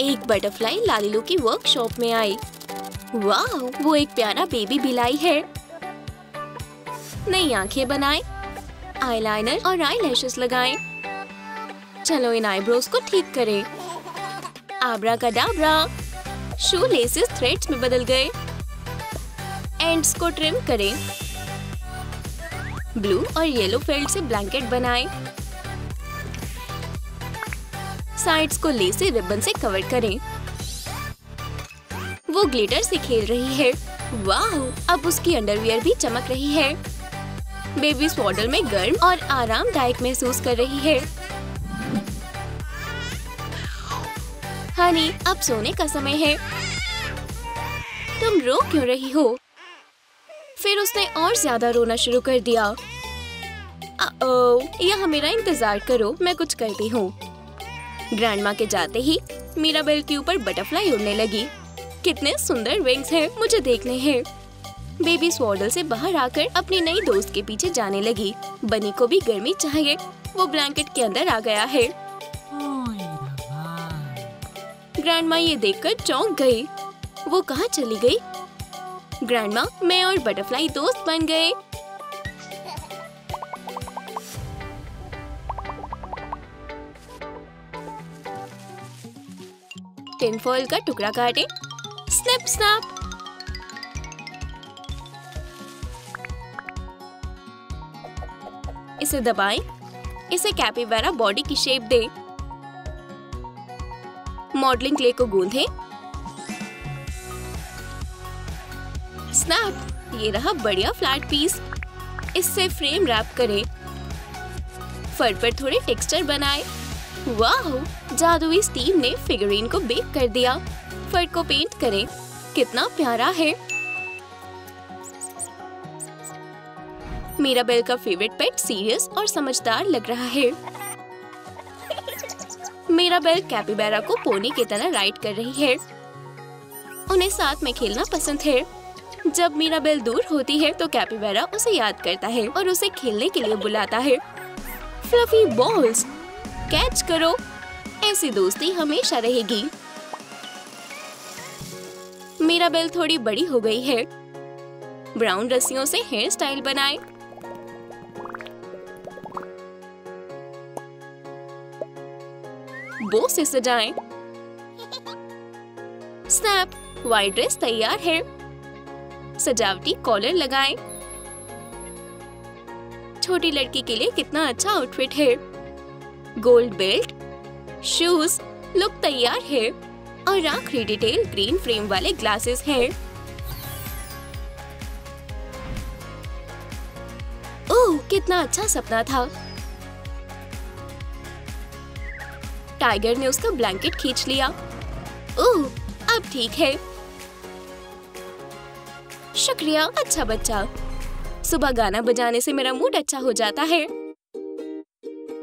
एक बटरफ्लाई लालिलो की वर्कशॉप में आई। वाह, वो एक प्यारा बेबी बिलाई है। नई आंखें बनाएं, आईलाइनर और आईलैशेस लगाएं। चलो इन आईब्रोज को ठीक करें। आब्राकाडाब्रा, शू लेसेस थ्रेड्स में बदल गए। एंड्स को ट्रिम करें। ब्लू और येलो फेल्ट से ब्लैंकेट बनाएं। साइड्स को लेस से रिबन से कवर करें। वो ग्लिटर से खेल रही है। वाह, अब उसकी अंडरवियर भी चमक रही है। बेबी स्वॉडल में गर्म और आरामदायक महसूस कर रही है। हनी, अब सोने का समय है। तुम रो क्यों रही हो? फिर उसने और ज्यादा रोना शुरू कर दिया। यहाँ मेरा इंतजार करो, मैं कुछ करती हूँ। ग्रैंडमा के जाते ही मीराबेल के ऊपर बटरफ्लाई उड़ने लगी। कितने सुंदर विंग्स हैं, मुझे देखने हैं। बेबी स्वॉडल से बाहर आकर अपनी नई दोस्त के पीछे जाने लगी। बनी को भी गर्मी चाहिए। वो ब्लैंकेट के अंदर आ गया है। ग्रैंडमा ये देखकर चौंक गई। वो कहाँ चली गई? ग्रैंडमा, मैं और बटरफ्लाई दोस्त बन गए। टिन फॉइल का टुकड़ा काटे। Snap snap. इसे दबाएं। इसे कैपिबारा बॉडी की शेप दे। मॉडलिंग क्ले को गूंथें। स्नैप, ये रहा बढ़िया फ्लैट पीस। इससे फ्रेम रैप करें। फर पर थोड़े टेक्सचर बनाए। वाह, जादुई स्टीव ने फिगरीन को बेक कर दिया। फर को पेंट करें। कितना प्यारा है। मीराबेल का फेवरेट पेट सीरियस और समझदार लग रहा है। मीराबेल कैपिबारा को पोनी की तरह राइड कर रही है। उन्हें साथ में खेलना पसंद है। जब मीराबेल दूर होती है तो कैपिबारा उसे याद करता है और उसे खेलने के लिए बुलाता है। फ्लफी बॉल्स, कैच करो। ऐसी दोस्ती हमेशा रहेगी। मीराबेल थोड़ी बड़ी हो गई है। ब्राउन रस्सियों से हेयर स्टाइल बनाए। बो से सजाएं। स्नैप, व्हाइट ड्रेस तैयार है। सजावटी कॉलर लगाएं। छोटी लड़की के लिए कितना अच्छा आउटफिट है। गोल्ड बेल्ट, शूज, लुक तैयार है। और आखिरी डिटेल ग्रीन फ्रेम वाले ग्लासेस हैं। ओह, कितना अच्छा सपना था। टाइगर ने उसका ब्लैंकेट खींच लिया। ओह, अब ठीक है। शुक्रिया, अच्छा बच्चा। सुबह गाना बजाने से मेरा मूड अच्छा हो जाता है।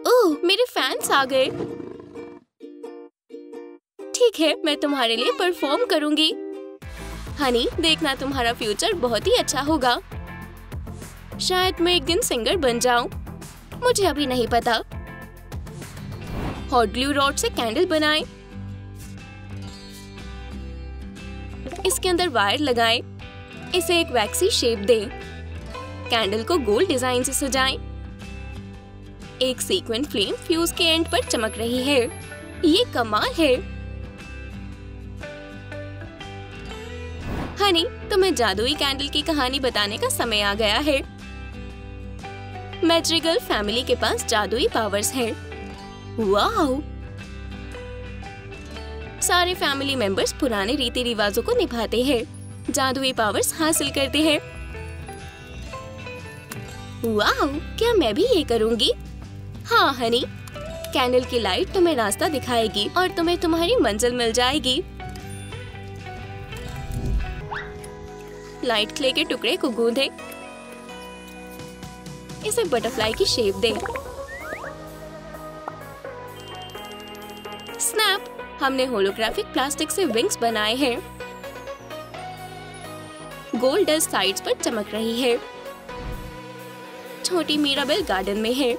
ओह, मेरे फैंस आ गए। ठीक है, मैं तुम्हारे लिए परफॉर्म करूंगी। हनी, देखना तुम्हारा फ्यूचर बहुत ही अच्छा होगा। शायद मैं एक दिन सिंगर बन जाऊं। मुझे अभी नहीं पता। हॉट ग्लू रॉड से कैंडल बनाएं। इसके अंदर वायर लगाएं। इसे एक वैक्सी शेप दें। कैंडल को गोल डिजाइन से सजाएं। एक सीक्वेंट फ्लेम फ्यूज के एंड पर चमक रही है। ये कमाल है। हनी, तुम्हें जादुई कैंडल की कहानी बताने का समय आ गया है। मैड्रिगल फैमिली के पास जादुई पावर्स हैं। वाह! सारे फैमिली मेंबर्स पुराने रीति रिवाजों को निभाते हैं, जादुई पावर्स हासिल करते हैं। वाह! क्या मैं भी ये करूँगी? हाँ हनी, कैंडल की लाइट तुम्हें रास्ता दिखाएगी और तुम्हें तुम्हारी मंजिल मिल जाएगी। लाइट क्ले के टुकड़े को गूंदें। इसे बटरफ्लाई की शेप दें। स्नैप, हमने होलोग्राफिक प्लास्टिक से विंग्स बनाए हैं। गोल्ड डस्ट साइड्स पर चमक रही है। छोटी मीराबेल गार्डन में है।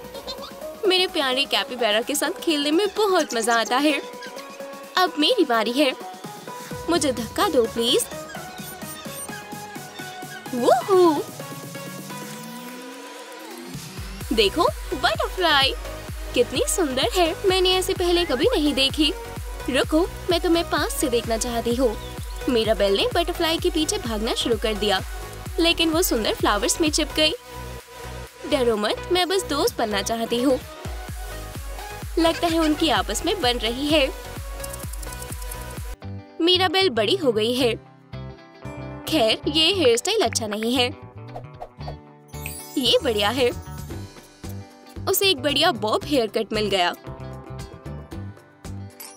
मेरे प्यारे कैपिबारा के साथ खेलने में बहुत मजा आता है। अब मेरी बारी है। मुझे धक्का दो प्लीज। वूहू! देखो बटरफ्लाई कितनी सुंदर है, मैंने ऐसे पहले कभी नहीं देखी। रुको, मैं तुम्हें पास से देखना चाहती हूँ। मिराबेल ने बटरफ्लाई के पीछे भागना शुरू कर दिया, लेकिन वो सुंदर फ्लावर्स में चिप गई। डरो मत, मैं बस दोस्त बनना चाहती हूँ। लगता है उनकी आपस में बन रही है। मिराबेल बड़ी हो गई है। खैर, ये हेयर स्टाइल अच्छा नहीं है। ये बढ़िया है। उसे एक बढ़िया बॉब हेयर कट मिल गया।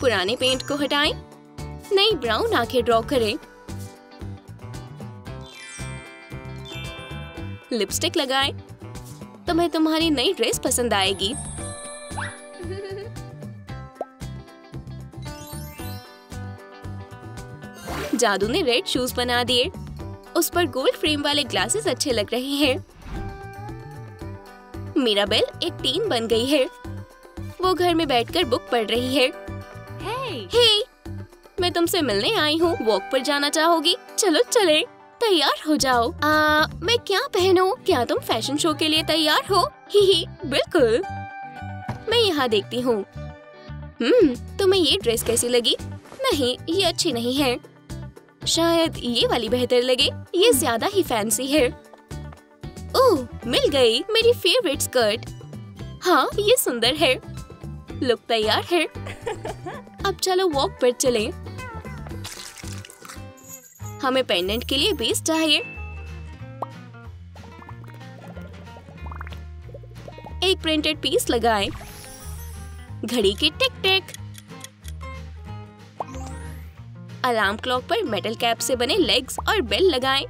पुराने पेंट को हटाएं, नई ब्राउन आंखें ड्रॉ करें, लिपस्टिक लगाएं। तुम्हें तुम्हारी नई ड्रेस पसंद आएगी। जादू ने रेड शूज बना दिए। उस पर गोल्ड फ्रेम वाले ग्लासेस अच्छे लग रहे हैं। मिराबेल एक टीन बन गई है। वो घर में बैठकर बुक पढ़ रही है। हे, मैं तुमसे मिलने आई हूँ। वॉक पर जाना चाहोगी? चलो चले। तैयार हो जाओ। मैं क्या पहनूं? क्या तुम फैशन शो के लिए तैयार हो? ही बिल्कुल। मैं यहाँ देखती हूँ। तुम्हें ये ड्रेस कैसी लगी? नहीं, ये अच्छी नहीं है। शायद ये वाली बेहतर लगे। ये ज्यादा ही फैंसी है। ओह, मिल गई मेरी फेवरेट स्कर्ट। हाँ, ये सुंदर है। लुक तैयार है। अब चलो वॉक पर चलें। हमें पेंडेंट के लिए बेस चाहिए। एक प्रिंटेड पीस लगाएं। घड़ी की टिक टिक। अलार्म क्लॉक पर मेटल कैप से बने लेग्स और बेल लगाएं।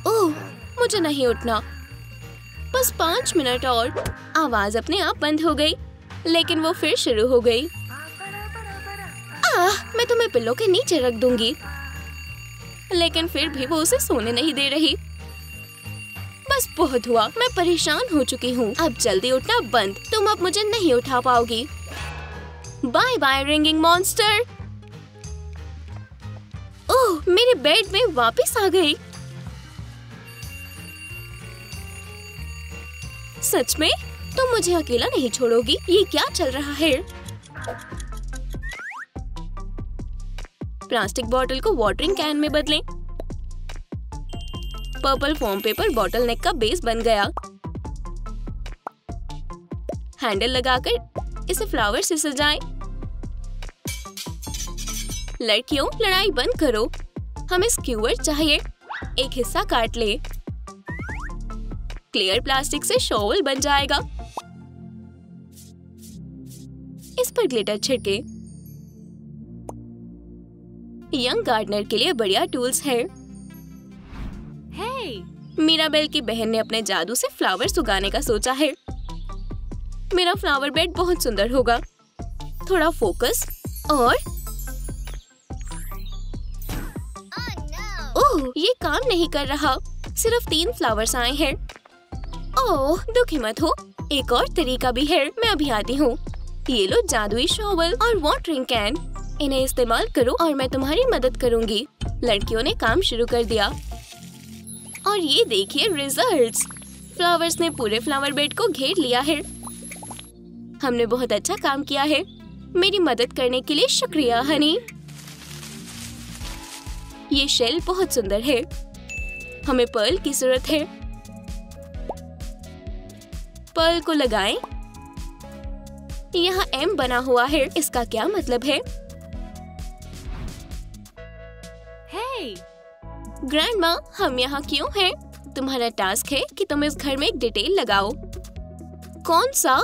ओह, मुझे नहीं उठना। बस 5 मिनट और। आवाज अपने आप बंद हो गई, लेकिन वो फिर शुरू हो गई। मैं तुम्हें पिल्लो के नीचे रख दूंगी। लेकिन फिर भी वो उसे सोने नहीं दे रही। बस बहुत हुआ, मैं परेशान हो चुकी हूँ। अब जल्दी उठना बंद। तुम अब मुझे नहीं उठा पाओगी। Bye bye ringing monster. ओह, मेरे बेड में वापस आ गई। सच में? तुम मुझे अकेला नहीं छोड़ोगी? ये क्या चल रहा है? प्लास्टिक बोतल को वाटरिंग कैन में बदलें। पर्पल फोम पेपर बॉटल नेक का बेस बन गया। हैंडल लगाकर इसे फ्लावर से सजाएं। लड़कियों, लड़ाई बंद करो। हमें स्क्यूअर चाहिए। एक हिस्सा काट ले। क्लियर प्लास्टिक से शॉवल बन जाएगा। इस पर ग्लिटर छिड़के। यंग गार्डनर के लिए बढ़िया टूल्स है। मिराबेल की बहन ने अपने जादू से फ्लावर्स उगाने का सोचा है। मेरा फ्लावर बेड बहुत सुंदर होगा। थोड़ा फोकस और ओह, ये काम नहीं कर रहा। सिर्फ 3 फ्लावर्स आए हैं। ओह, दुखी मत हो। एक और तरीका भी है। मैं अभी आती हूँ। ये लो जादुई शॉवल और वाटरिंग कैन। इन्हें इस्तेमाल करो और मैं तुम्हारी मदद करूँगी। लड़कियों ने काम शुरू कर दिया और ये देखिए रिजल्ट्स। फ्लावर्स ने पूरे फ्लावर बेड को घेर लिया है। हमने बहुत अच्छा काम किया है। मेरी मदद करने के लिए शुक्रिया हनी। ये शेल बहुत सुंदर है। हमें पर्ल की जरूरत है। पर्ल को लगाएं। यहाँ M बना हुआ है। इसका क्या मतलब है? ग्रैंडमा, हम यहाँ क्यों हैं? तुम्हारा टास्क है कि तुम इस घर में एक डिटेल लगाओ। कौन सा?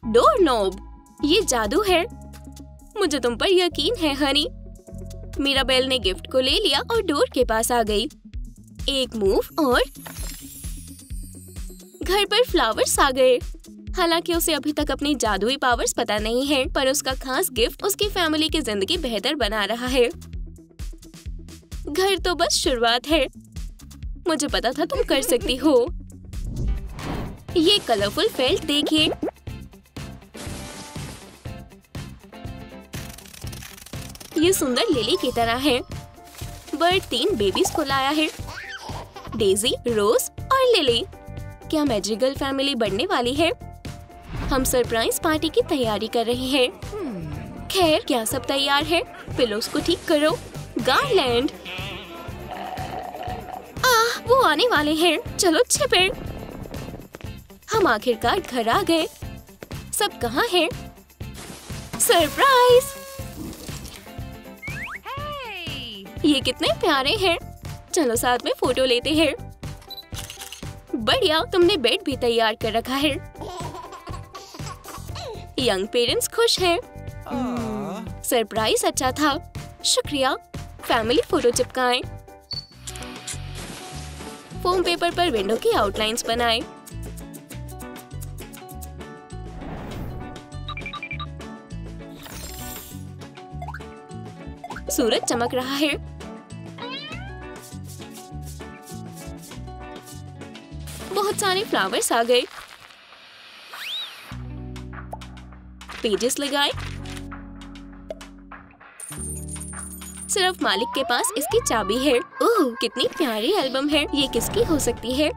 Door knob. ये जादू है। मुझे तुम पर यकीन है हनी। मिराबेल ने गिफ्ट को ले लिया और डोर के पास आ गई। एक मूव और घर पर फ्लावर्स आ गए। हालांकि उसे अभी तक अपनी जादुई पावर्स पता नहीं है, पर उसका खास गिफ्ट उसकी फैमिली की जिंदगी बेहतर बना रहा है। घर तो बस शुरुआत है। मुझे पता था तुम कर सकती हो। ये कलरफुल फेल्ट देखिए। ये सुंदर लिली की तरह है। बर्ड 3 बेबीज को लाया है, डेजी, रोज और लिली। क्या मैजिकल फैमिली बनने वाली है। हम सरप्राइज पार्टी की तैयारी कर रहे हैं। खैर, क्या सब तैयार है? पिलोस को ठीक करो। गार्लैंड। वो आने वाले हैं। चलो छिपे। हम आखिरकार घर आ गए। सब कहाँ हैं? सरप्राइज! ये कितने प्यारे हैं। चलो साथ में फोटो लेते हैं। बढ़िया, तुमने बेड भी तैयार कर रखा है। यंग पेरेंट्स खुश हैं। सरप्राइज अच्छा था। शुक्रिया। फैमिली फोटो चिपकाएं। फोम पेपर पर विंडो की आउटलाइंस बनाएं। सूरज चमक रहा है। बहुत सारे फ्लावर्स आ गए। पेजेस लगाए। सिर्फ मालिक के पास इसकी चाबी है। ओह, कितनी प्यारी एल्बम है। ये किसकी हो सकती है?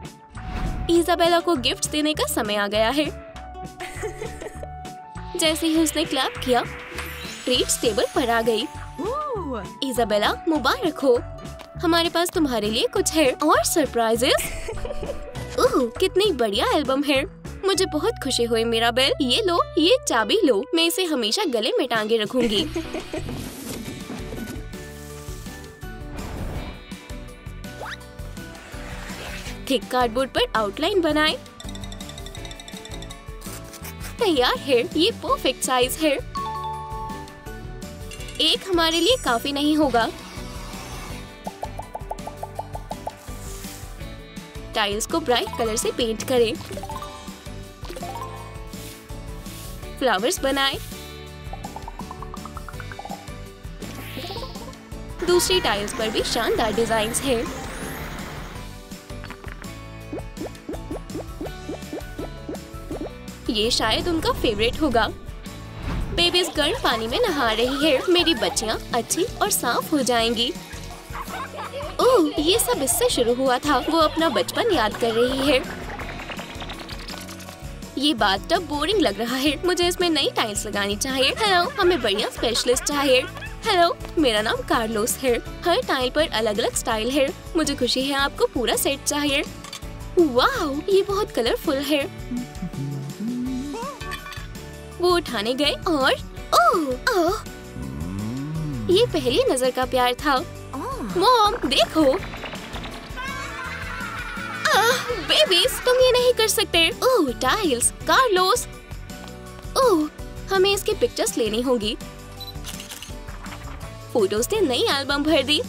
इजाबेला को गिफ्ट्स देने का समय आ गया है। जैसे ही उसने क्लैप किया, ट्रीट्स टेबल पर आ गई। इजाबेला, मुबारक हो। हमारे पास तुम्हारे लिए कुछ है और सरप्राइजेस। ओह, कितनी बढ़िया एल्बम है। मुझे बहुत खुशी हुई मिराबेल। ये लो, ये चाबी लो। मैं इसे हमेशा गले में टांगे रखूंगी। थिक कार्डबोर्ड पर आउटलाइन बनाएं। तैयार है। ये परफेक्ट साइज है। एक हमारे लिए काफी नहीं होगा। टाइल्स को ब्राइट कलर से पेंट करें। फ्लावर्स बनाएं। दूसरी टाइल्स पर भी शानदार डिजाइन्स हैं। ये शायद उनका फेवरेट होगा। बेबीज गर्म पानी में नहा रही है। मेरी बच्चियां अच्छी और साफ हो जाएंगी। ओह, ये सब इससे शुरू हुआ था। वो अपना बचपन याद कर रही है। ये बाथटब बोरिंग लग रहा है। मुझे इसमें नई टाइल्स लगानी चाहिए। हेलो, हमें बढ़िया स्पेशलिस्ट चाहिए। हेलो, मेरा नाम कार्लोस है। हर टाइल पर अलग अलग स्टाइल है। मुझे खुशी है आपको पूरा सेट चाहिए। वाह, ये बहुत कलरफुल है। वो उठाने गए और ओह, ये पहली नजर का प्यार था। मॉम, देखो। बेबीज, तुम ये नहीं कर सकते। ओह, टाइल्स। कार्लोस। ओह, हमें इसकी पिक्चर्स लेनी होगी। फोटोज ने नई एल्बम भर दी।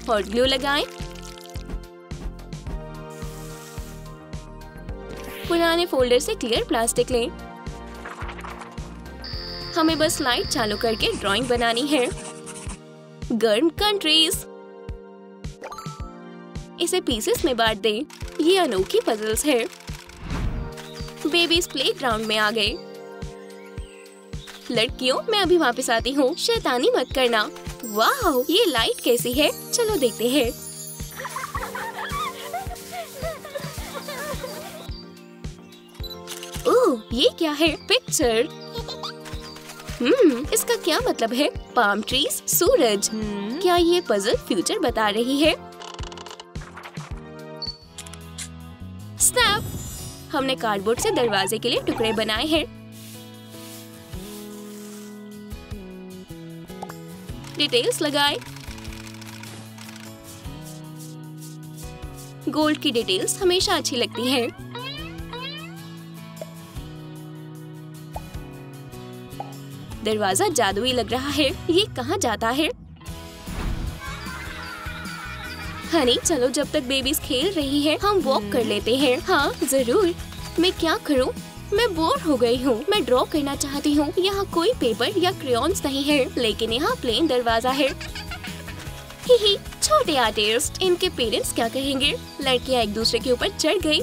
हॉट ग्लू लगाएं। पुराने फोल्डर से क्लियर प्लास्टिक लें। हमें बस लाइट चालू करके ड्राइंग बनानी है। गर्म कंट्रीज। इसे पीसेस में बांट दें। ये अनोखी पजल्स है। बेबीज प्लेग्राउंड में आ गए। लड़कियों, मैं अभी वापस आती हूँ। शैतानी मत करना। वाह, ये लाइट कैसी है? चलो देखते हैं। ओह, ये क्या है? पिक्चर। इसका क्या मतलब है? पाम ट्रीज, सूरज। क्या ये पजल फ्यूचर बता रही है? स्नैप। हमने कार्डबोर्ड से दरवाजे के लिए टुकड़े बनाए हैं। डिटेल्स लगाएं। गोल्ड की डिटेल्स हमेशा अच्छी लगती हैं। दरवाजा जादुई लग रहा है। ये कहाँ जाता है? हनी, चलो जब तक बेबीज खेल रही हैं, हम वॉक कर लेते हैं। हाँ जरूर। मैं क्या करूँ? मैं बोर हो गई हूँ। मैं ड्रॉ करना चाहती हूँ। यहाँ कोई पेपर या क्रेयॉन्स नहीं है, लेकिन यहाँ प्लेन दरवाजा है। ही छोटे आर्टिस्ट, इनके पेरेंट्स क्या कहेंगे? लड़कियां एक दूसरे के ऊपर चढ़ गई।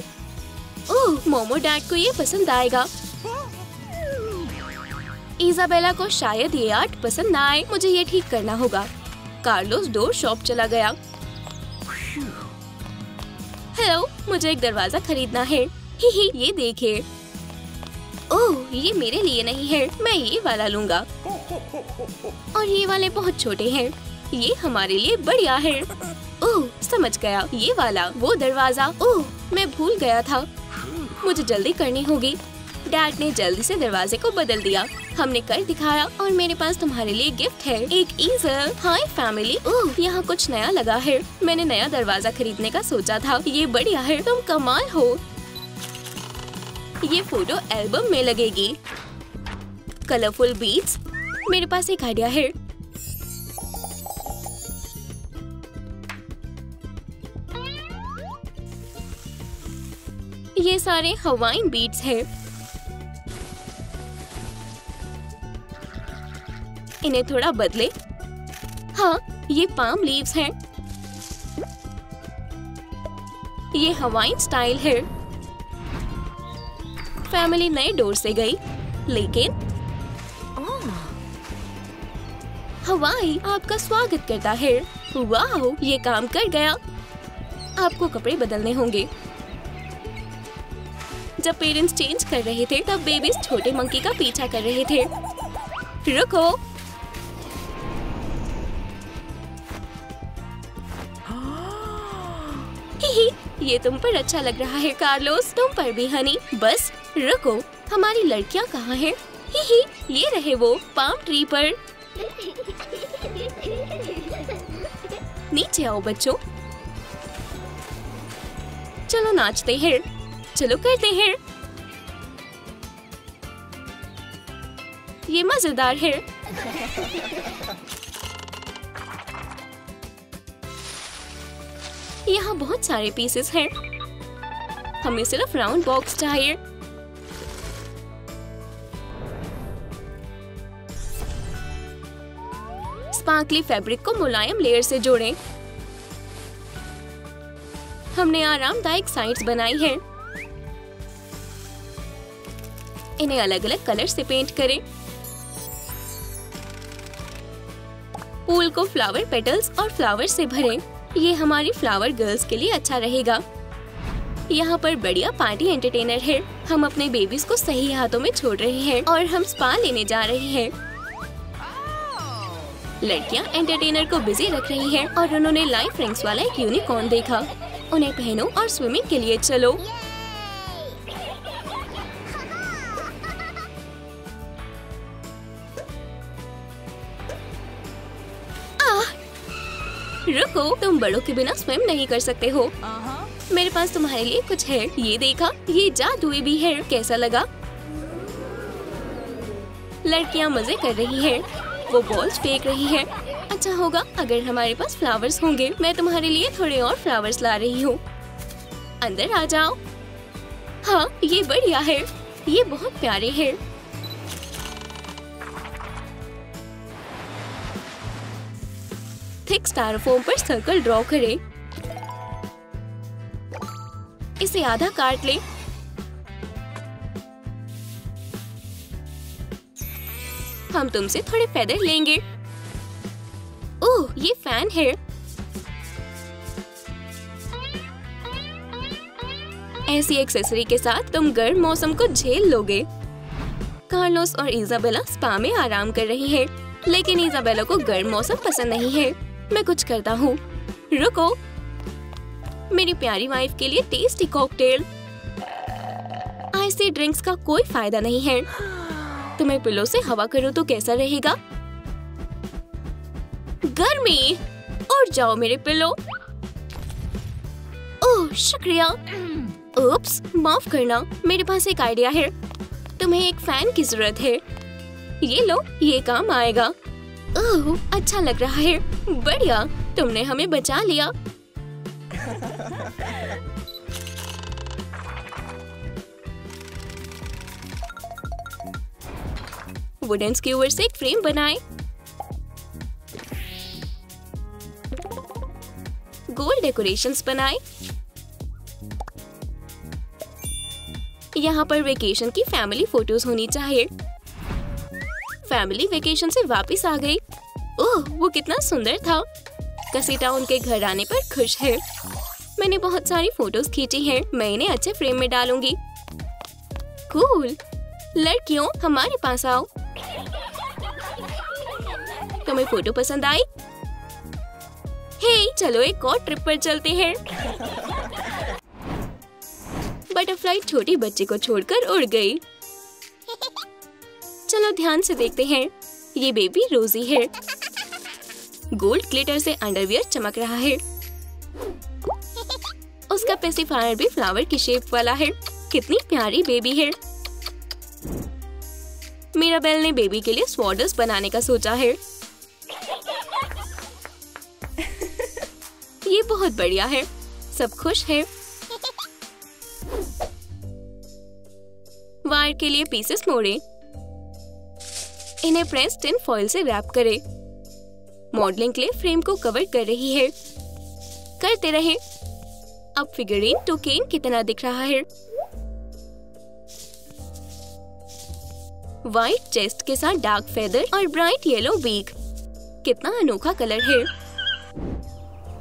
ओह, मोमो डैड को ये पसंद आएगा। इजाबेला को शायद ये आर्ट पसंद ना आए, मुझे ये ठीक करना होगा। कार्लोस डोर शॉप चला गया। हेलो, मुझे एक दरवाजा खरीदना है। ही ये देखिए। ओह, ये मेरे लिए नहीं है, मैं ये वाला लूंगा। और ये वाले बहुत छोटे हैं, ये हमारे लिए बढ़िया है। ओह, समझ गया, ये वाला वो दरवाजा। ओह, मैं भूल गया था, मुझे जल्दी करनी होगी। डैड ने जल्दी से दरवाजे को बदल दिया। हमने कर दिखाया और मेरे पास तुम्हारे लिए गिफ्ट है, एक ईज़र। हाय फैमिली। ओह, यहाँ कुछ नया लगा है। मैंने नया दरवाजा खरीदने का सोचा था, ये बढ़िया है, तुम कमाल हो। ये फोटो एल्बम में लगेगी। Colourful beads. मेरे पास एक आइडिया है। ये सारे हवाइन बीड्स हैं। इन्हें थोड़ा बदले। हाँ, ये पाम लीव्स हैं। ये हवाइन स्टाइल है। फैमिली नए डोर से गई, लेकिन हवाई आपका स्वागत करता है। वाह, ये काम कर गया। आपको कपड़े बदलने होंगे। जब पेरेंट्स चेंज कर रहे थे, तब बेबीज छोटे मंकी का पीछा कर रहे थे। रुको। ही, ये तुम पर अच्छा लग रहा है कार्लोस, तुम पर भी हनी। बस रुको, हमारी लड़कियां कहाँ हैं? ही, ये रहे वो पाम ट्री पर। नीचे आओ बच्चों, चलो नाचते हैं, चलो करते हैं। ये मजेदार है। यहाँ बहुत सारे पीसेस हैं। हमें सिर्फ राउंड बॉक्स चाहिए। स्पार्कली फैब्रिक को मुलायम लेयर से जोड़ें। हमने आरामदायक साइड्स बनाई हैं। इन्हें अलग अलग कलर से पेंट करें। पूल को फ्लावर पेटल्स और फ्लावर से भरें। ये हमारी फ्लावर गर्ल्स के लिए अच्छा रहेगा। यहाँ पर बढ़िया पार्टी एंटरटेनर है। हम अपने बेबीज को सही हाथों में छोड़ रहे हैं और हम स्पा लेने जा रहे हैं। लड़कियाँ एंटरटेनर को बिजी रख रही हैं और उन्होंने लाइफ रिंग्स वाला एक यूनिकॉर्न देखा। उन्हें पहनो और स्विमिंग के लिए चलो। रुको, तुम बड़ों के बिना स्विम नहीं कर सकते हो। मेरे पास तुम्हारे लिए कुछ है। ये देखा, ये जादुई भी है। कैसा लगा? लड़कियां मजे कर रही हैं। वो बॉल्स फेंक रही हैं। अच्छा होगा अगर हमारे पास फ्लावर्स होंगे। मैं तुम्हारे लिए थोड़े और फ्लावर्स ला रही हूँ। अंदर आ जाओ। हाँ, ये बढ़िया है। ये बहुत प्यारे हैं। थिक स्टाइरोफोम पर सर्कल ड्रॉ करें। इसे आधा काट लें। हम तुमसे थोड़े फेदर लेंगे। ओह, ये फैन है। ऐसी एक्सेसरी के साथ तुम गर्म मौसम को झेल लोगे। कार्लोस और इजाबेला स्पा में आराम कर रही हैं, लेकिन इजाबेला को गर्म मौसम पसंद नहीं है। मैं कुछ करता हूँ। रुको, मेरी प्यारी वाइफ के लिए टेस्टी कॉकटेल। आइसी ड्रिंक्स का कोई फायदा नहीं है। तुम्हें पिलो से हवा करो तो कैसा रहेगा? गर्मी। उड़ जाओ मेरे पिलो। ओह, शुक्रिया। उप्स, माफ करना। मेरे पास एक आइडिया है। तुम्हें एक फैन की जरूरत है। ये लो, ये काम आएगा। ओह, अच्छा लग रहा है। बढ़िया, तुमने हमें बचा लिया। वुडन स्क्यूअर से एक फ्रेम बनाएं। गोल डेकोरेशंस बनाए। यहाँ पर वेकेशन की फैमिली फोटोज होनी चाहिए। फैमिली वेकेशन से वापस आ गई। ओह, वो कितना सुंदर था। कसीटा उनके घर आने पर खुश है। मैंने बहुत सारी फोटोज खींची हैं। मैं इन्हें अच्छे फ्रेम में डालूंगी। कूल। लड़कियों, हमारे पास आओ। तुम्हें फोटो पसंद आई? हे, चलो एक और ट्रिप पर चलते हैं। बटरफ्लाई छोटी बच्ची को छोड़कर उड़ गई। चलो ध्यान से देखते हैं। ये बेबी रोजी है। गोल्ड ग्लिटर से अंडरवियर चमक रहा है। उसका पेसिफायर भी फ्लावर की शेप वाला है। कितनी प्यारी बेबी है। मिराबेल ने बेबी के लिए स्वॉर्ड्स बनाने का सोचा है। ये बहुत बढ़िया है। सब खुश है। वायर के लिए पीसेस मोड़े। इन्हें प्रेस टिन फॉइल से रैप करें। मॉडलिंग क्ले फ्रेम को कवर कर रही है। करते रहे। अब फिगरीन टोकेन कितना दिख रहा है। व्हाइट चेस्ट के साथ डार्क फेदर और ब्राइट येलो बीक। कितना अनोखा कलर है।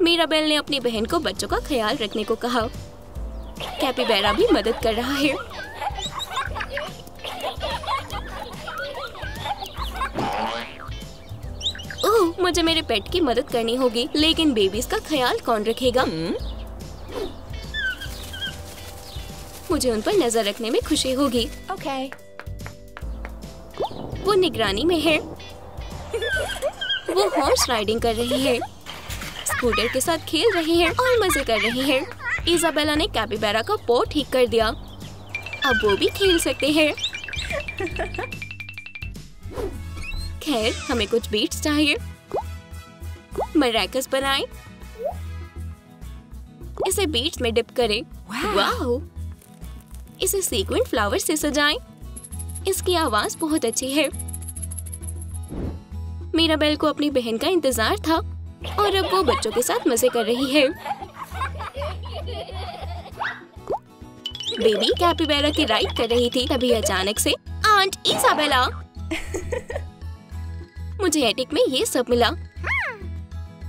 मिराबेल ने अपनी बहन को बच्चों का ख्याल रखने को कहा। कैपिबैरा भी मदद कर रहा है। ओह, मुझे मेरे पेट की मदद करनी होगी, लेकिन बेबीज का ख्याल कौन रखेगा? मुझे उन पर नजर रखने में खुशी होगी। Okay. वो निगरानी में है। वो हॉर्स राइडिंग कर रही है। स्कूटर के साथ खेल रही है और मजे कर रही है। इजाबेला ने कैपिबैरा का पॉ ठीक कर दिया। अब वो भी खेल सकते हैं। खैर, हमें कुछ बीट्स चाहिए। मरैकस बनाएं। इसे बीट्स में डिप करें। वाओ! इसे सीक्वेंट फ्लावर से सजाएं। इसकी आवाज बहुत अच्छी है। मिराबेल को अपनी बहन का इंतजार था और अब वो बच्चों के साथ मजे कर रही है। बेबी कैपिबैरा की राइड कर रही थी, तभी अचानक से आंट इजाबेला। मुझे एटिक में ये सब मिला।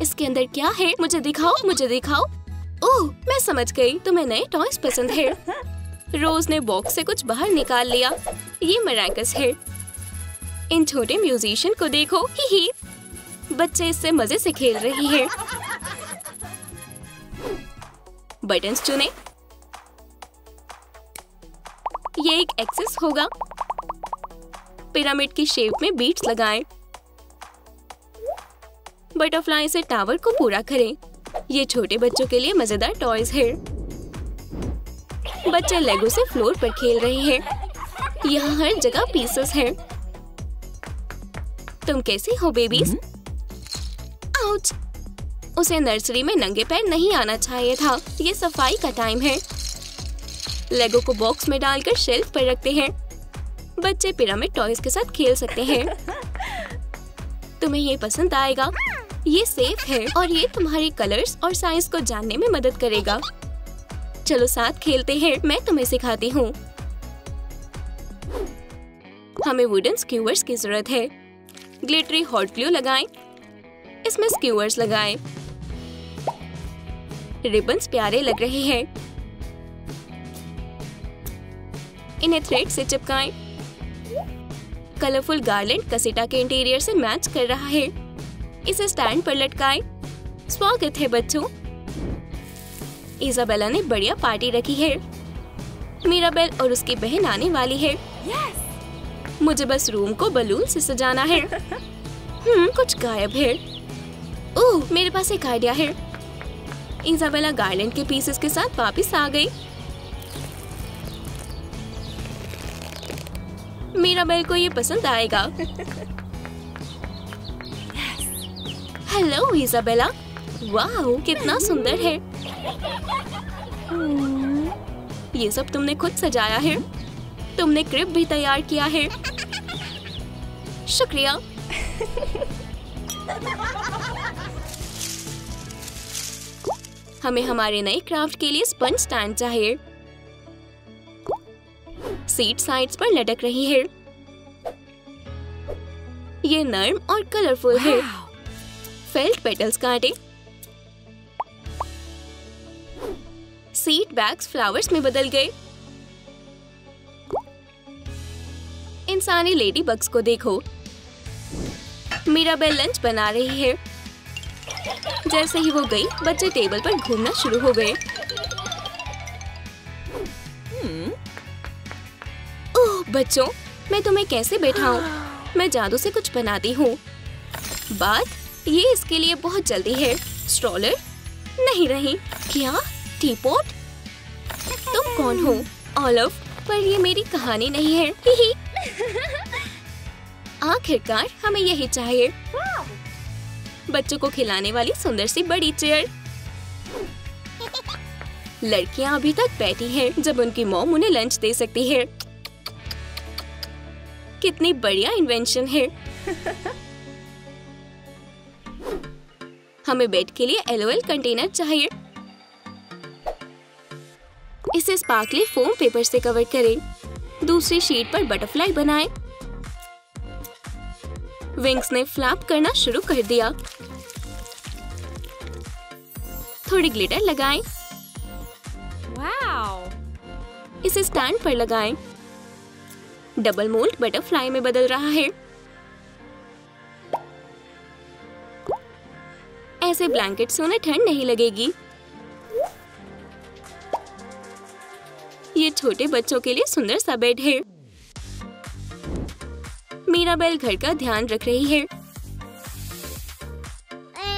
इसके अंदर क्या है? मुझे दिखाओ, मुझे दिखाओ। ओह, मैं समझ गई। तुम्हें नए टॉयज पसंद है। रोज ने बॉक्स से कुछ बाहर निकाल लिया। ये मरैकस है। इन छोटे म्यूजिशियन को देखो। ही बच्चे इससे मजे से खेल रही है। बटन्स चुने। ये एक एक्सेस होगा। पिरामिड की शेप में बीट्स लगाएं। बटरफ्लाई से टावर को पूरा करें। ये छोटे बच्चों के लिए मजेदार टॉयज है। बच्चे लेगो से फ्लोर पर खेल रहे हैं। यहाँ हर जगह पीसेस हैं। तुम कैसी हो बेबीज? आउच! उसे नर्सरी में नंगे पैर नहीं आना चाहिए था। ये सफाई का टाइम है। लेगो को बॉक्स में डालकर शेल्फ पर रखते हैं। बच्चे पिरामिड टॉयज के साथ खेल सकते हैं। तुम्हें ये पसंद आएगा। ये सेफ है और ये तुम्हारे कलर्स और साइज को जानने में मदद करेगा। चलो साथ खेलते हैं। मैं तुम्हें सिखाती हूँ। हमें वुडन स्क्यूवर्स की जरूरत है। ग्लिटरी हॉट ग्लू लगाएं। इसमें स्क्यूवर्स लगाएं। रिबन्स प्यारे लग रहे हैं। इन्हें थ्रेड से चिपकाएं। कलरफुल गार्लैंड कसीटा के इंटीरियर से मैच कर रहा है। इसे स्टैंड पर लटकाएं। स्वागत है बच्चों। इजाबेला ने बढ़िया पार्टी रखी है। मिराबेल और उसकी बहन आने वाली है। मुझे बस रूम को बलून से सजाना है। कुछ गायब है। ओह, मेरे पास एक आइडिया है। इजाबेला गार्लैंड के पीसेस के साथ वापस आ गई। मिराबेल को ये पसंद आएगा। Hello Isabella. वाह, कितना सुंदर है। ये सब तुमने खुद सजाया है। तुमने क्रिब भी तैयार किया है। शुक्रिया। हमें हमारे नए क्राफ्ट के लिए स्पंज स्टैंड चाहिए। सीट साइड्स पर लटक रही है। ये नर्म और कलरफुल है। फेल्ट पेटल्स काटे। सीट बैग्स फ्लावर्स में बदल गए। इंसानी लेडी बग्स को देखो। मिराबेल लंच बना रही है। जैसे ही वो गई, बच्चे टेबल पर घूमना शुरू हो गए। ओह बच्चों, मैं तुम्हें कैसे बैठाऊं? मैं जादू से कुछ बनाती हूँ। बात ये इसके लिए बहुत जल्दी है। स्ट्रॉलर नहीं रही। क्या टीपॉट? तुम कौन हो? ऑलिव, पर ये मेरी कहानी नहीं है। ही आखिरकार हमें यही चाहिए। बच्चों को खिलाने वाली सुंदर सी बड़ी चेयर। लड़कियां अभी तक बैठी हैं जब उनकी मॉम उन्हें लंच दे सकती है। कितनी बढ़िया इन्वेंशन है। हमें बेड के लिए एलओएल कंटेनर चाहिए। इसे स्पार्कली फोम पेपर से कवर करें। दूसरी शीट पर बटरफ्लाई बनाएं। विंग्स ने फ्लैप करना शुरू कर दिया। थोड़ी ग्लिटर लगाएं। वाओ! इसे स्टैंड पर लगाएं। डबल मोल्ड बटरफ्लाई में बदल रहा है। ऐसे ब्लैंकेट से उन्हें ठंड नहीं लगेगी। ये छोटे बच्चों के लिए सुंदर सा बेड है। मिराबेल घर का ध्यान रख रही है,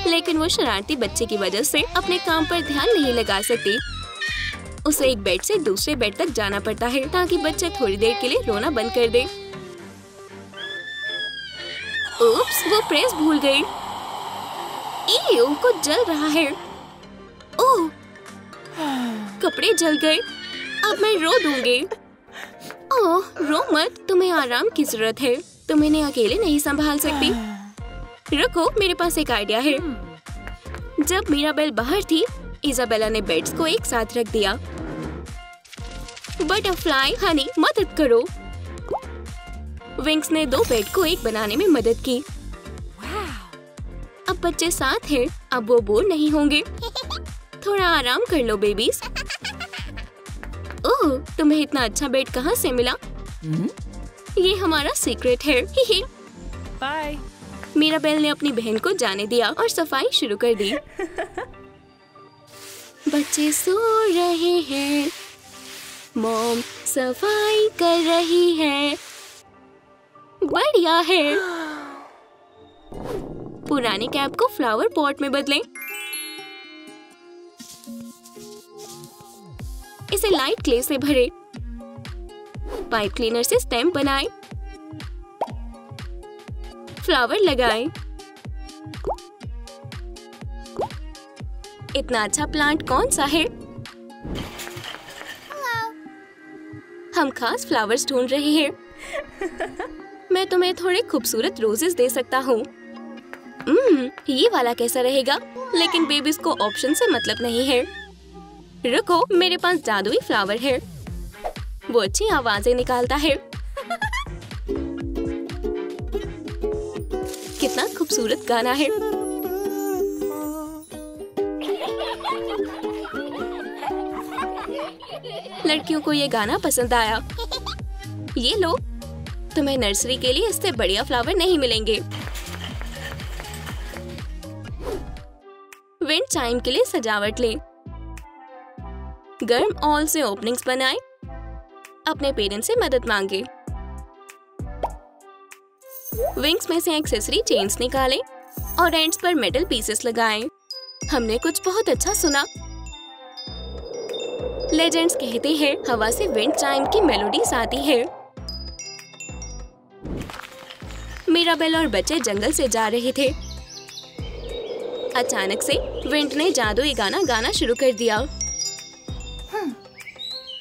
लेकिन वो शरारती बच्चे की वजह से अपने काम पर ध्यान नहीं लगा सकती। उसे एक बेड से दूसरे बेड तक जाना पड़ता है ताकि बच्चे थोड़ी देर के लिए रोना बंद कर दे। उप्स, वो प्रेस भूल गई। ईयू, कुछ जल रहा है। ओह, कपड़े जल गए। अब मैं रो दूंगी। ओह, रो मत, तुम्हें आराम की जरूरत है। तुम इन्हें अकेले नहीं संभाल सकती। रुको, मेरे पास एक आइडिया है। जब मिराबेल बाहर थी, इजाबेला ने बेड्स को एक साथ रख दिया। बटरफ्लाई, हनी, मदद करो। विंग्स ने 2 बेड को एक बनाने में मदद की। अब बच्चे साथ हैं, अब वो बोर नहीं होंगे। थोड़ा आराम कर लो बेबीज। ओह, तुम्हें इतना अच्छा बेड कहाँ से मिला? ये हमारा सीक्रेट है। बाय। मिराबेल ने अपनी बहन को जाने दिया और सफाई शुरू कर दी। बच्चे सो रहे हैं। मॉम सफाई कर रही है। बढ़िया है। पुरानी कैप को फ्लावर पॉट में बदलें। इसे लाइट क्ले से भरें। पाइप क्लीनर से स्टेम बनाएं। फ्लावर लगाएं। इतना अच्छा प्लांट कौन सा है? हम खास फ्लावर्स ढूंढ रहे हैं। मैं तुम्हें थोड़े खूबसूरत रोजेस दे सकता हूँ। ये वाला कैसा रहेगा? लेकिन बेबीज को ऑप्शन से मतलब नहीं है। रुको, मेरे पास जादुई फ्लावर है। वो अच्छी आवाजें निकालता है। कितना खूबसूरत गाना है। लड़कियों को ये गाना पसंद आया। ये लो, तुम्हें नर्सरी के लिए इससे बढ़िया फ्लावर नहीं मिलेंगे। विंड चाइम के लिए सजावट ले। गर्म ऑल से ओपनिंग्स बनाएं। अपने पेरेंट्स से मदद मांगे। विंग्स में से एक्सेसरी चेन्स निकालें और एंड्स पर मेटल पीसेस लगाएं। हमने कुछ बहुत अच्छा सुना। लेजेंड्स कहते हैं हवा से विंड चाइम की मेलोडीज आती है। मिराबेल और बच्चे जंगल से जा रहे थे। अचानक से विंड ने जादुई गाना गाना शुरू कर दिया।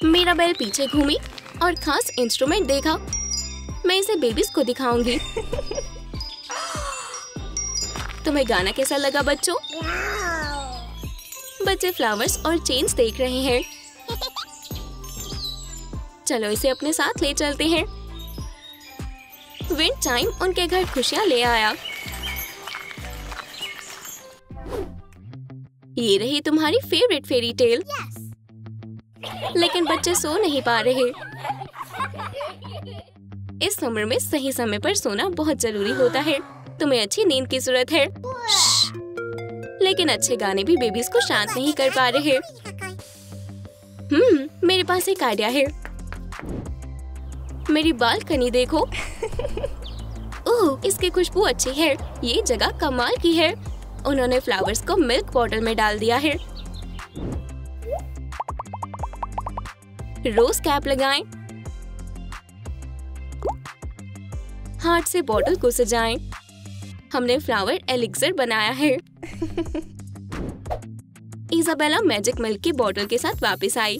मिराबेल पीछे घूमी और खास इंस्ट्रूमेंट देखा। मैं इसे बेबीज को दिखाऊंगी। तुम्हें गाना कैसा लगा बच्चों? बच्चे फ्लावर्स और चेन्स देख रहे हैं। चलो इसे अपने साथ ले चलते हैं। विंड चाइम उनके घर खुशियां ले आया। ये रही तुम्हारी फेवरेट फेरी टेल। लेकिन बच्चे सो नहीं पा रहे। इस उम्र में सही समय पर सोना बहुत जरूरी होता है। तुम्हें अच्छी नींद की जरूरत है। लेकिन अच्छे गाने भी बेबीज को शांत नहीं कर पा रहे। मेरे पास एक आइडिया है। मेरी बालकनी देखो। ओह, इसकी खुशबू अच्छी है। ये जगह कमाल की है। उन्होंने फ्लावर्स को मिल्क बॉटल में डाल दिया है। रोज कैप लगाएं। हाथ से बॉटल को सजाएं। हमने फ्लावर एलिक्सर बनाया है। इजाबेला मैजिक मिल्क की बोतल के साथ वापस आई।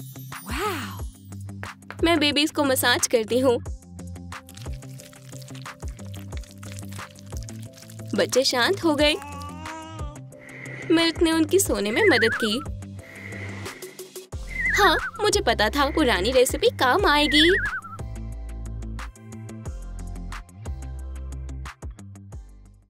मैं बेबीज को मसाज करती हूँ। बच्चे शांत हो गए। मिल्क ने उनकी सोने में मदद की। हाँ, मुझे पता था पुरानी रेसिपी काम आएगी।